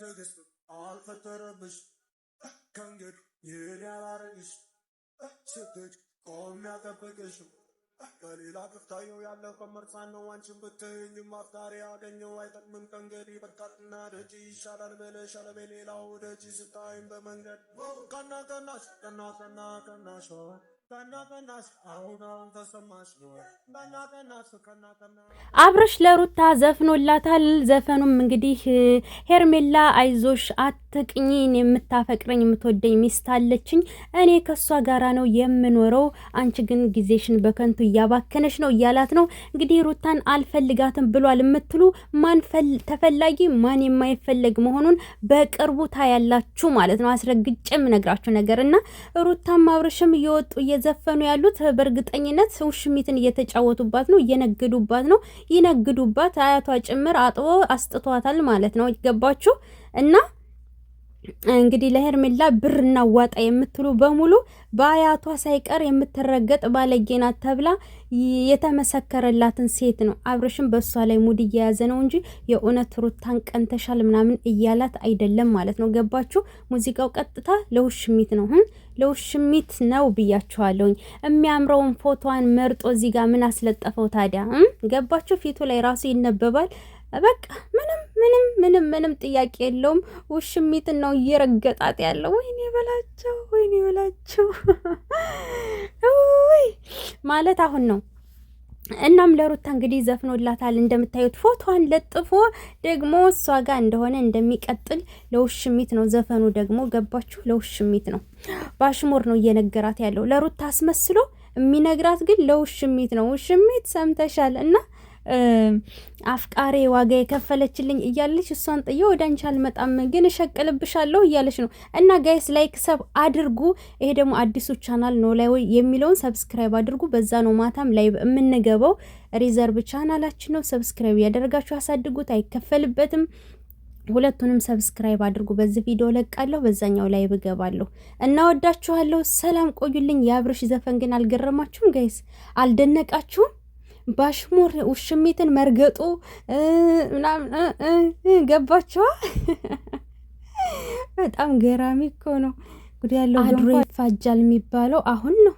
ትዕግስት አልፈጠረብሽ ከእንግዲህ ይህን ያላረግሽ ስትሄጂ ቆሜ አልጠብቅሽም ከሌላ ክፍታየው ያለ ከመርሳን ነው አንቺን ብትይኝ ማፍታሪ ያገኘው አይጠቅምም ከእንግዲህ በቃትና ደጅ ይሻላል ብለሽ አለቤ ሌላው ደጅ ስታይም በመንገድ ቀና ቀናሽ ቀና ቀና ቀናሽ አብርሽ ለሩታ ዘፍኖላታል። ዘፈኑም እንግዲህ ሄርሜላ አይዞሽ አትቅኝን፣ የምታፈቅረኝ የምትወደኝ ሚስት አለችኝ፣ እኔ ከሷ ጋራ ነው የምኖረው፣ አንቺ ግን ጊዜሽን በከንቱ እያባከነሽ ነው እያላት ነው። እንግዲህ ሩታን አልፈልጋትም ብሏል የምትሉ ማን ተፈላጊ ማን የማይፈለግ መሆኑን በቅርቡ ታያላችሁ ማለት ነው። አስረግጬ የምነግራችሁ ነገር እና ሩታም አብርሽም እየወጡ እየዘፈኑ ያሉት በእርግጠኝነት ውሽሚትን እየተጫወቱባት ነው፣ እየነገዱባት ነው። ይነግዱባት አያቷ ጭምር አጥቦ አስጥቷታል ማለት ነው። ይገባችሁ እና እንግዲህ ለሄርሜላ ብር እናዋጣ የምትሉ በሙሉ በአያቷ ሳይቀር የምትረገጥ ባለጌናት ተብላ የተመሰከረላትን ሴት ነው። አብርሽም በሷ ላይ ሙድ እየያዘ ነው እንጂ የእውነት ሩታን ቀንተሻል ምናምን እያላት አይደለም ማለት ነው። ገባችሁ? ሙዚቃው ቀጥታ ለውሽሚት ነው፣ ለውሽሚት ነው ብያችኋለሁኝ። የሚያምረውን ፎቶዋን መርጦ እዚህ ጋር ምን አስለጠፈው ታዲያ? ገባችሁ? ፊቱ ላይ ራሱ ይነበባል። በቃ ምንም ጥያቄ የለውም። ውሽሚትን ነው እየረገጣት ያለው። ወይኔ በላቸው ማለት አሁን ነው። እናም ለሩታ እንግዲህ ዘፍኖላታል እንደምታዩት ፎቶዋን ለጥፎ ደግሞ እሷ ጋር እንደሆነ እንደሚቀጥል ለውሽሚት ነው ዘፈኑ ደግሞ ገባችሁ? ለውሽሚት ነው ባሽሙር ነው እየነገራት ያለው። ለሩታ አስመስሎ የሚነግራት ግን ለውሽሚት ነው። ውሽሚት ሰምተሻል? እና አፍቃሬ ዋጋ የከፈለችልኝ እያለች እሷን ጥዬ ወደ አንቺ አልመጣም ግን እሸቅልብሻለሁ እያለች ነው። እና ጋይስ ላይክ ሰብ አድርጉ። ይሄ ደግሞ አዲሱ ቻናል ነው ላይ የሚለውን ሰብስክራይብ አድርጉ። በዛ ነው ማታም ላይ የምንገባው። ሪዘርቭ ቻናላችን ነው። ሰብስክራይብ ያደረጋችሁ አሳድጉት፣ አይከፈልበትም። ሁለቱንም ሰብስክራይብ አድርጉ። በዚህ ቪዲዮ ለቃለሁ፣ በዛኛው ላይ እገባለሁ። እና ወዳችኋለሁ። ሰላም ቆዩልኝ። የአብርሽ ዘፈን ግን አልገረማችሁም ጋይስ? አልደነቃችሁም? ባሽሙር ውሽሚትን መርገጡ ምናምን ገባችኋ? በጣም ገራሚ እኮ ነው። ጉድ ያለው አድሮ ይፋጃል የሚባለው አሁን ነው።